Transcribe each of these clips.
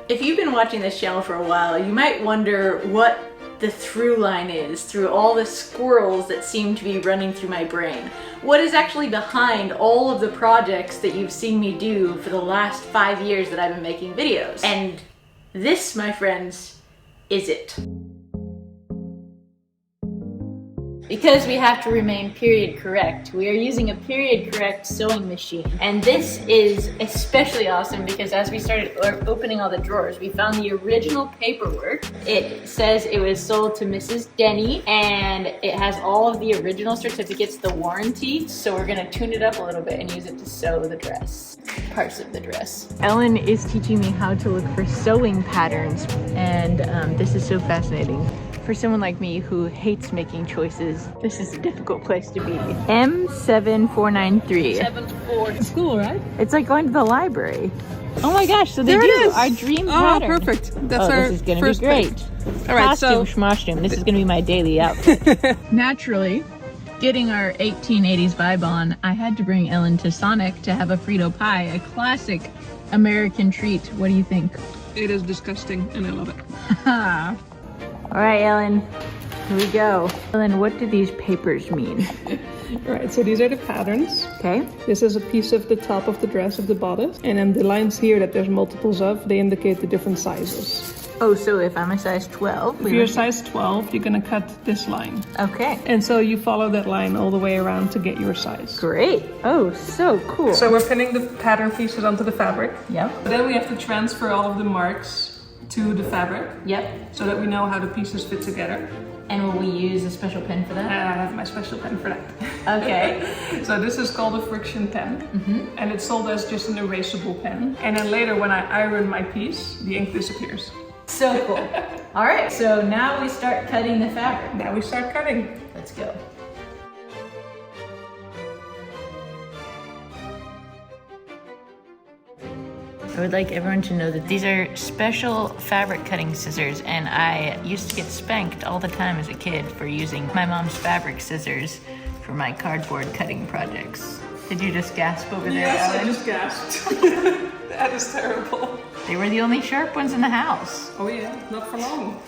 If you've been watching this channel for a while, you might wonder what the through line is through all the squirrels that seem to be running through my brain. What is actually behind all of the projects that you've seen me do for the last 5 years that I've been making videos? And this, my friends, is it. Because we have to remain period correct, we are using a period correct sewing machine. And this is especially awesome because as we started opening all the drawers, we found the original paperwork. It says it was sold to Mrs. Denny and it has all of the original certificates, the warranty. So we're gonna tune it up a little bit and use it to sew the dress, parts of the dress. Ellen is teaching me how to look for sewing patterns and this is so fascinating. For someone like me who hates making choices, this is a difficult place to be. M7493. 74. School, right? It's like going to the library. Oh my gosh, so they do our dream pattern. Oh, perfect. That's our this is gonna first be great. All right, costume, schmostume. This is gonna be my daily outfit. Naturally, getting our 1880s vibe on, I had to bring Ellen to Sonic to have a Frito pie, a classic American treat. What do you think? It is disgusting and I love it. All right, Ellen, here we go. Ellen, what do these papers mean? All right, so these are the patterns. Okay. This is a piece of the top of the dress of the bodice. And then the lines here that there's multiples of, they indicate the different sizes. Oh, so if I'm a size 12? If you're a size 12, you're gonna cut this line. Okay. And so you follow that line all the way around to get your size. Great. Oh, so cool. So we're pinning the pattern pieces onto the fabric. Yep. But then we have to transfer all of the marks to the fabric. Yep. So that we know how the pieces fit together. And will we use a special pen for that? I have my special pen for that. Okay. So this is called a friction pen. And it's sold as just an erasable pen. And then later when I iron my piece, the ink disappears. So cool. All right, so now we start cutting the fabric. Now we start cutting. Let's go. I would like everyone to know that these are special fabric cutting scissors, and I used to get spanked all the time as a kid for using my mom's fabric scissors for my cardboard cutting projects. Did you just gasp over there, Yes, Ellen? I just gasped. That is terrible. They were the only sharp ones in the house. Oh yeah, not for long.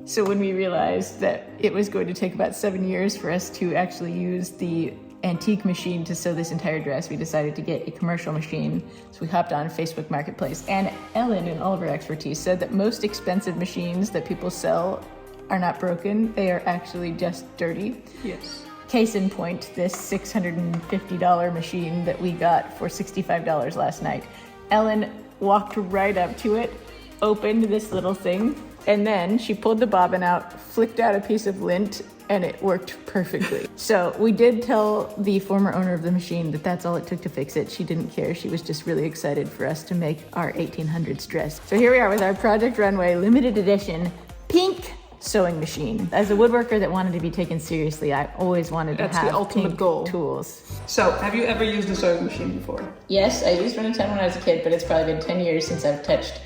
So when we realized that it was going to take about 7 years for us to actually use the antique machine to sew this entire dress, we decided to get a commercial machine. So we hopped on Facebook Marketplace, and Ellen, in all of her expertise, said that most expensive machines that people sell are not broken, they are actually just dirty. Yes. Case in point, this $650 machine that we got for $65 last night. Ellen walked right up to it, opened this little thing, and then she pulled the bobbin out, flicked out a piece of lint, and it worked perfectly. So we did tell the former owner of the machine that that's all it took to fix it. She didn't care. She was just really excited for us to make our 1800s dress. So here we are with our Project Runway limited edition pink sewing machine. As a woodworker that wanted to be taken seriously, I always wanted to have the ultimate pink goal. tools. So, have you ever used a sewing machine before? Yes, I used one in 10 when I was a kid, but it's probably been 10 years since I've touched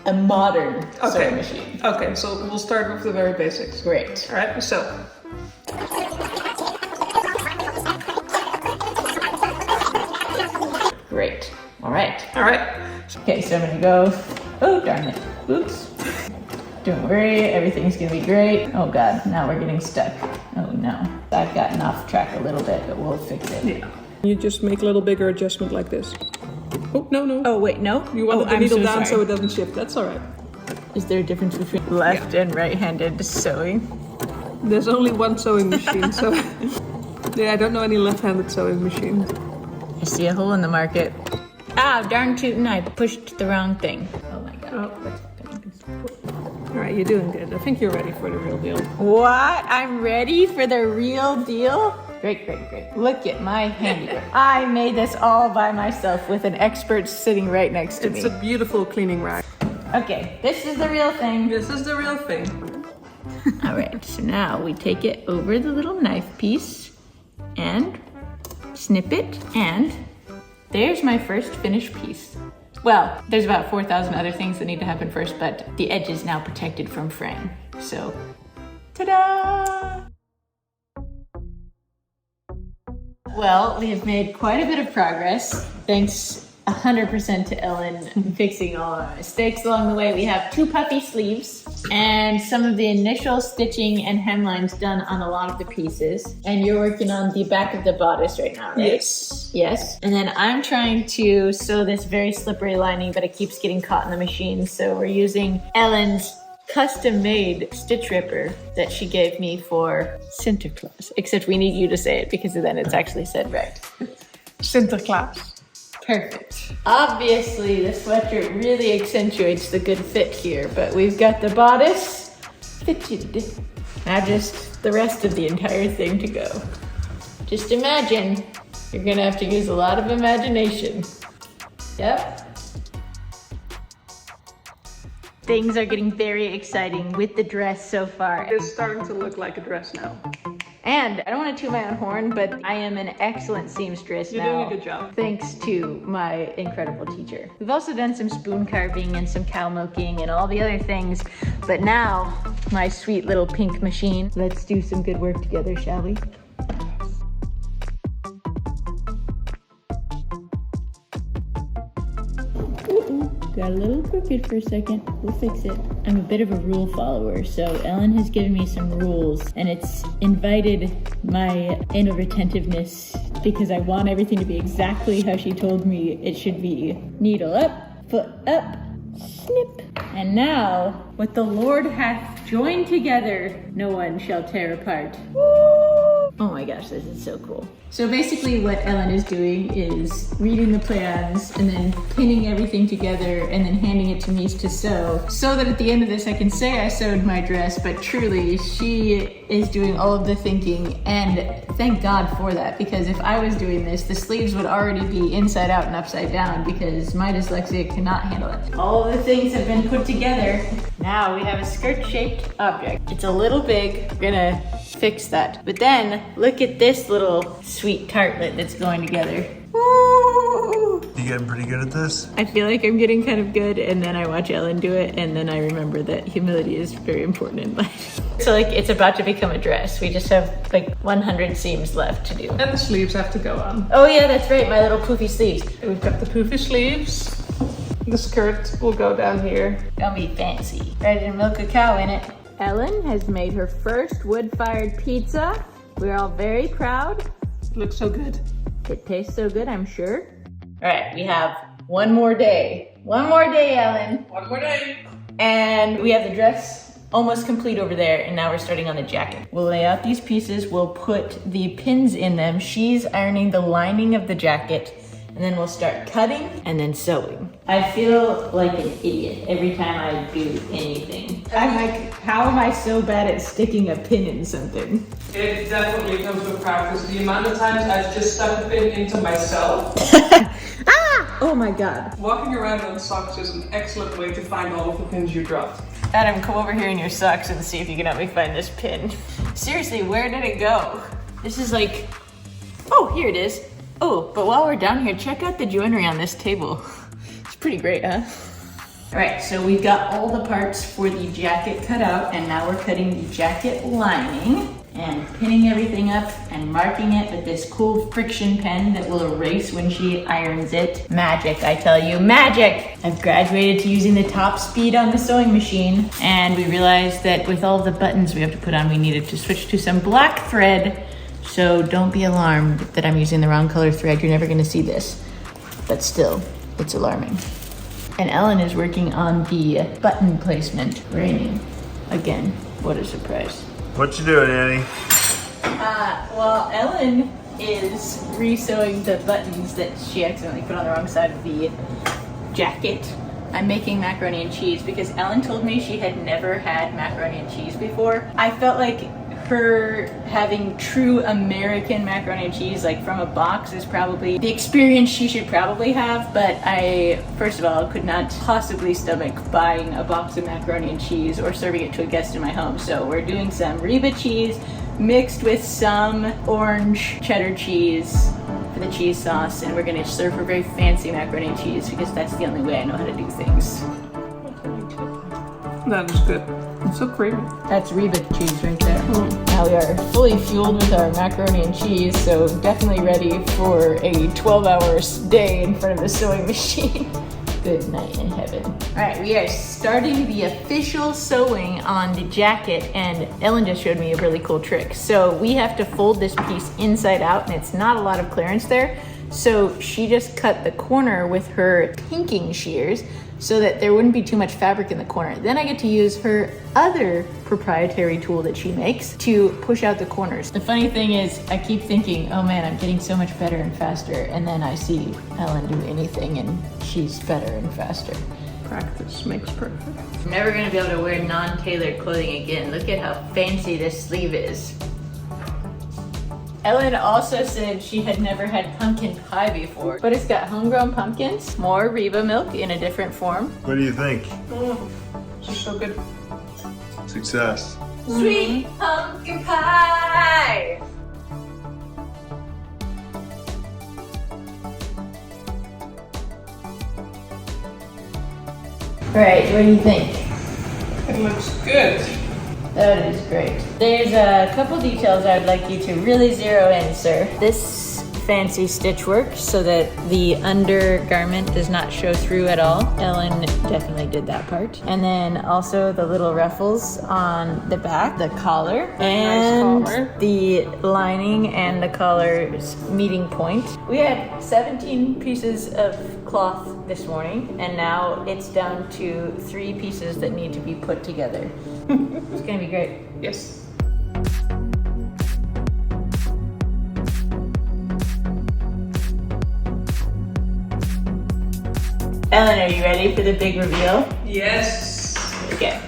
a modern sewing machine. Okay, so we'll start with the very basics. Great. All right, so. Great. All right. All right. Okay, so I'm gonna go. Oh, darn it. Oops. Don't worry, everything's gonna be great. Oh God, now we're getting stuck. Oh no. I've gotten off track a little bit, but we'll fix it. Yeah. You just make a little bigger adjustment like this. Oh, no, no. Oh, wait, no? You want the I'm needle so down sorry. so it doesn't shift. That's all right. Is there a difference between left and right-handed sewing? There's only one sewing machine, so. Yeah, I don't know any left-handed sewing machines. I see a hole in the market. Ah, darn tootin', I pushed the wrong thing. Oh my God. Oh. All right, you're doing good. I think you're ready for the real deal. What? I'm ready for the real deal? Great, great, great. Look at my handiwork. I made this all by myself with an expert sitting right next to me. It's a beautiful cleaning rack. Okay, this is the real thing. This is the real thing. All right, so now we take it over the little knife piece and snip it, and there's my first finished piece. Well, there's about 4,000 other things that need to happen first, but the edge is now protected from fraying. So, ta-da! Well, we have made quite a bit of progress. Thanks 100% to Ellen fixing all our mistakes along the way. We have 2 puffy sleeves and some of the initial stitching and hemlines done on a lot of the pieces. And you're working on the back of the bodice right now, right? Yes. Yes. And then I'm trying to sew this very slippery lining, but it keeps getting caught in the machine. So we're using Ellen's custom-made stitch ripper that she gave me for Sinterklaas. Except we need you to say it because then it's actually said right. Sinterklaas. Perfect. Obviously, the sweatshirt really accentuates the good fit here, but we've got the bodice fitted. Now just the rest of the entire thing to go. Just imagine, you're gonna have to use a lot of imagination. Yep. Things are getting very exciting with the dress so far. It's starting to look like a dress now. And I don't want to toot my own horn, but I am an excellent seamstress now. You're doing a good job. Thanks to my incredible teacher. We've also done some spoon carving and some cow milking and all the other things. But now, my sweet little pink machine. Let's do some good work together, shall we? Got a little crooked for a second. We'll fix it. I'm a bit of a rule follower, so Ellen has given me some rules, and it's invited my anal retentiveness because I want everything to be exactly how she told me it should be. Needle up, foot up, snip. And now, what the Lord hath joined together, no one shall tear apart. Woo! Oh my gosh, this is so cool. So basically what Ellen is doing is reading the plans and then pinning everything together and then handing it to me to sew, so that at the end of this I can say I sewed my dress, but truly she is doing all of the thinking, and thank God for that, because if I was doing this, the sleeves would already be inside out and upside down because my dyslexia cannot handle it. All of the things have been put together. Now we have a skirt-shaped object. It's a little big. We're gonna fix that. But then look at this little sweet tartlet that's going together. Woo! You getting pretty good at this? I feel like I'm getting kind of good, and then I watch Ellen do it, and then I remember that humility is very important in life. So like it's about to become a dress. We just have like 100 seams left to do. And the sleeves have to go on. Oh yeah, that's right, my little poofy sleeves. We've got the poofy sleeves. The skirt will go down here. Gonna be fancy. Ready to milk a cow in it. Ellen has made her first wood-fired pizza. We're all very proud. Looks so good. It tastes so good, I'm sure. All right, we have one more day. One more day, Ellen. One more day. And we have the dress almost complete over there, and now we're starting on the jacket. We'll lay out these pieces, we'll put the pins in them. She's ironing the lining of the jacket, and then we'll start cutting and then sewing. I feel like an idiot every time I do anything. I'm like, how am I so bad at sticking a pin in something? It definitely comes with practice. The amount of times I've just stuck a pin into myself. Ah! Oh my God. Walking around on socks is an excellent way to find all of the pins you dropped. Adam, come over here in your socks and see if you can help me find this pin. Seriously, where did it go? This is like, oh, here it is. Oh, but while we're down here, check out the joinery on this table. It's pretty great, huh? All right, so we've got all the parts for the jacket cut out, and now we're cutting the jacket lining and pinning everything up and marking it with this cool friction pen that will erase when she irons it. Magic, I tell you, magic! I've graduated to using the top speed on the sewing machine, and we realized that with all the buttons we have to put on, we needed to switch to some black thread. So don't be alarmed that I'm using the wrong color thread. You're never gonna see this, but still, it's alarming. And Ellen is working on the button placement. Raining again. What a surprise. What you doing, Annie? Well, Ellen is re-sewing the buttons that she accidentally put on the wrong side of the jacket. I'm making macaroni and cheese because Ellen told me she had never had macaroni and cheese before. I felt like her having true American macaroni and cheese, like from a box, is probably the experience she should probably have, but I, first of all, could not possibly stomach buying a box of macaroni and cheese or serving it to a guest in my home. So we're doing some Reba cheese mixed with some orange cheddar cheese for the cheese sauce, and we're gonna serve her very fancy macaroni and cheese because that's the only way I know how to do things. That is good. It's so creamy. That's Reba cheese right there. Now we are fully fueled with our macaroni and cheese, so definitely ready for a 12-hour day in front of the sewing machine. Good night in heaven. All right, we are starting the official sewing on the jacket, and Ellen just showed me a really cool trick. So we have to fold this piece inside out, and it's not a lot of clearance there. So she just cut the corner with her pinking shears so that there wouldn't be too much fabric in the corner. Then I get to use her other proprietary tool that she makes to push out the corners. The funny thing is, I keep thinking, oh man, I'm getting so much better and faster, and then I see Ellen do anything and she's better and faster. Practice makes perfect. I'm never gonna be able to wear non-tailored clothing again. Look at how fancy this sleeve is. Ellen also said she had never had pumpkin pie before, but it's got homegrown pumpkins, more Reba milk in a different form. What do you think? This is so good. Success. Sweet pumpkin pie! All right, what do you think? It looks good. That is great. There's a couple details I would like you to really zero in, sir. This fancy stitch work so that the undergarment does not show through at all. Ellen definitely did that part. And then also the little ruffles on the back, the collar, and nice collar. the lining and the collar's meeting point. We had 17 pieces of cloth this morning, and now it's down to 3 pieces that need to be put together. It's gonna be great. Yes. Ellen, are you ready for the big reveal? Yes. Okay.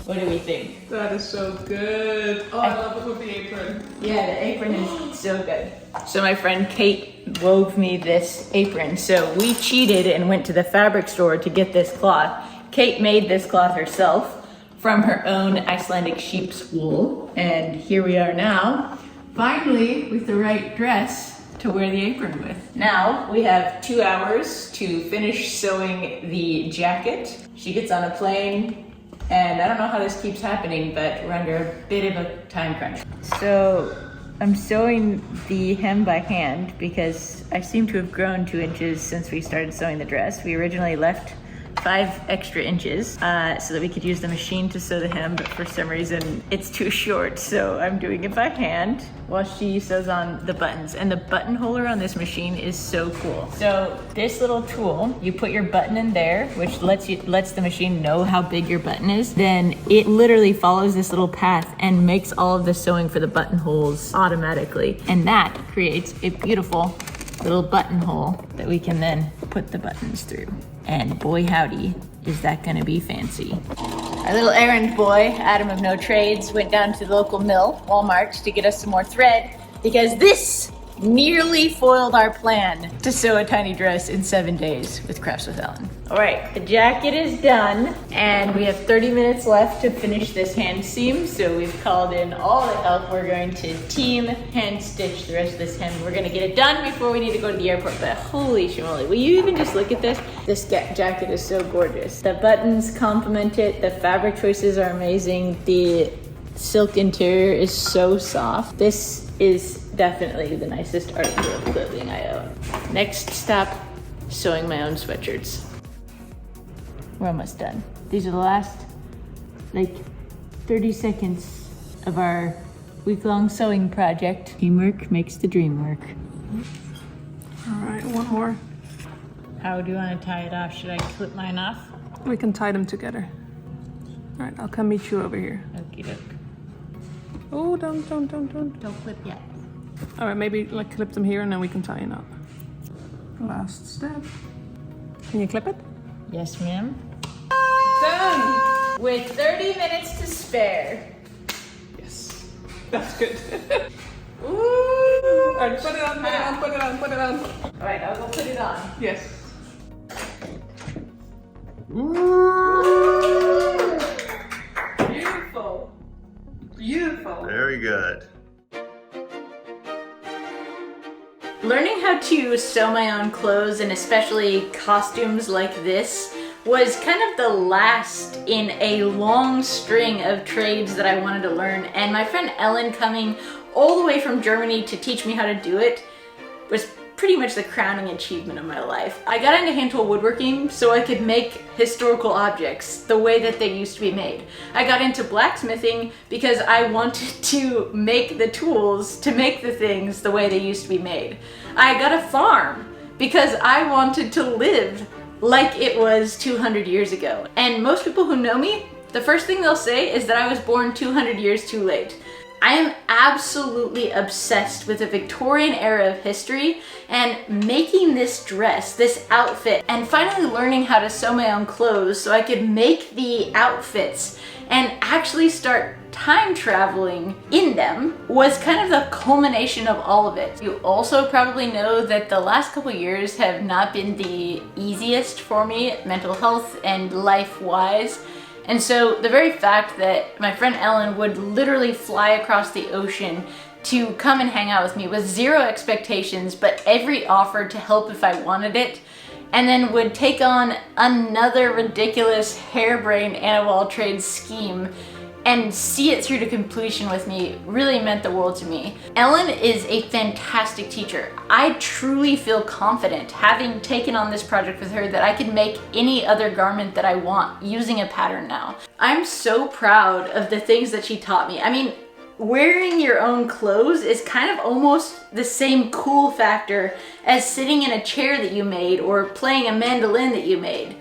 What do we think? That is so good. Oh, I love it with the apron. Yeah, the apron is so good. So my friend Kate wove me this apron. So we cheated and went to the fabric store to get this cloth. Kate made this cloth herself from her own Icelandic sheep's wool. And here we are now, finally with the right dress to wear the apron with. Now we have 2 hours to finish sewing the jacket. She gets on a plane, and I don't know how this keeps happening, but we're under a bit of a time crunch. So I'm sewing the hem by hand because I seem to have grown 2 inches since we started sewing the dress. We originally left 5 extra inches so that we could use the machine to sew the hem, but for some reason it's too short, so I'm doing it by hand while she sews on the buttons. And the button holder on this machine is so cool. So this little tool, you put your button in there, which lets the machine know how big your button is. Then it literally follows this little path and makes all of the sewing for the buttonholes automatically. And that creates a beautiful little buttonhole that we can then put the buttons through. And boy howdy, is that gonna be fancy. Our little errand boy, Adam of no trades, went down to the local mill, Walmart, to get us some more thread because this nearly foiled our plan to sew a tiny dress in 7 days with Crafts with Ellen. All right, the jacket is done and we have 30 minutes left to finish this hand seam. So we've called in all the help. We're going to team hand stitch the rest of this hem. We're gonna get it done before we need to go to the airport, but holy schmoly, will you even just look at this? This jacket is so gorgeous. The buttons complement it. The fabric choices are amazing. The silk interior is so soft. This is definitely the nicest article of clothing I own. Next stop, sewing my own sweatshirts. We're almost done. These are the last, 30 seconds of our week-long sewing project. Teamwork makes the dream work. All right, one more. How do you want to tie it off? Should I clip mine off? We can tie them together. All right, I'll come meet you over here. Okie doke. Oh, don't. Don't clip yet. All right, maybe clip them here and then we can tie it up. Last step. Can you clip it? Yes, ma'am. Done! With 30 minutes to spare. Yes. That's good. Ooh! All right, put it on. All right, I'll go put it on. Yes. Beautiful. Very good. Learning how to sew my own clothes, and especially costumes like this, was kind of the last in a long string of trades that I wanted to learn, and my friend Ellen coming all the way from Germany to teach me how to do it was pretty much the crowning achievement of my life. I got into hand tool woodworking so I could make historical objects the way that they used to be made. I got into blacksmithing because I wanted to make the tools to make the things the way they used to be made. I got a farm because I wanted to live like it was 200 years ago. And most people who know me, the first thing they'll say is that I was born 200 years too late. I am absolutely obsessed with the Victorian era of history, and making this dress, this outfit, and finally learning how to sew my own clothes so I could make the outfits and actually start time traveling in them was kind of the culmination of all of it. You also probably know that the last couple years have not been the easiest for me, mental health and life-wise. And so the very fact that my friend Ellen would literally fly across the ocean to come and hang out with me with zero expectations, but every offer to help if I wanted it, and then would take on another ridiculous harebrained animal trade scheme and see it through to completion with me really meant the world to me. Ellen is a fantastic teacher. I truly feel confident having taken on this project with her that I could make any other garment that I want using a pattern now. I'm so proud of the things that she taught me. I mean, wearing your own clothes is kind of almost the same cool factor as sitting in a chair that you made or playing a mandolin that you made,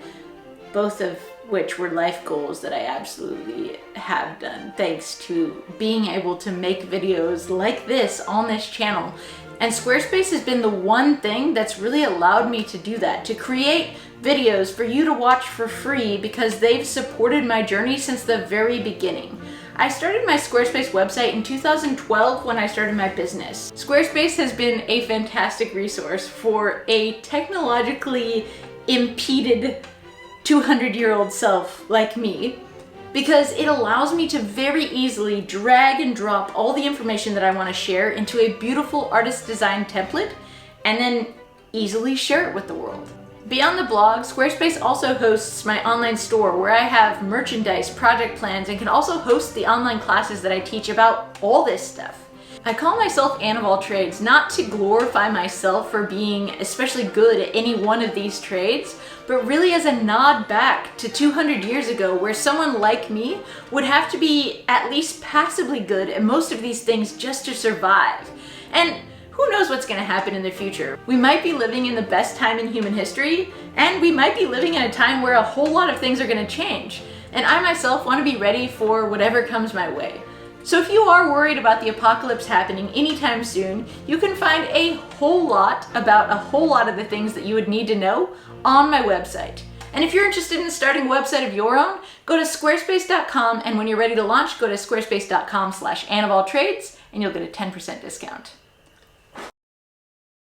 both of which were life goals that I absolutely have done thanks to being able to make videos like this on this channel. And Squarespace has been the one thing that's really allowed me to do that, to create videos for you to watch for free because they've supported my journey since the very beginning. I started my Squarespace website in 2012 when I started my business. Squarespace has been a fantastic resource for a technologically impeded 200-year-old self like me, because it allows me to very easily drag and drop all the information that I want to share into a beautiful artist design template and then easily share it with the world. Beyond the blog, Squarespace also hosts my online store where I have merchandise, project plans, and can also host the online classes that I teach about all this stuff. I call myself Anne of all trades, not to glorify myself for being especially good at any one of these trades, but really as a nod back to 200 years ago where someone like me would have to be at least passably good at most of these things just to survive. And who knows what's going to happen in the future? We might be living in the best time in human history, and we might be living in a time where a whole lot of things are going to change. And I myself want to be ready for whatever comes my way. So if you are worried about the apocalypse happening anytime soon, you can find a whole lot about a whole lot of the things that you would need to know on my website. And if you're interested in starting a website of your own, go to squarespace.com, and when you're ready to launch, go to squarespace.com/AnneofAllTrades and you'll get a 10% discount.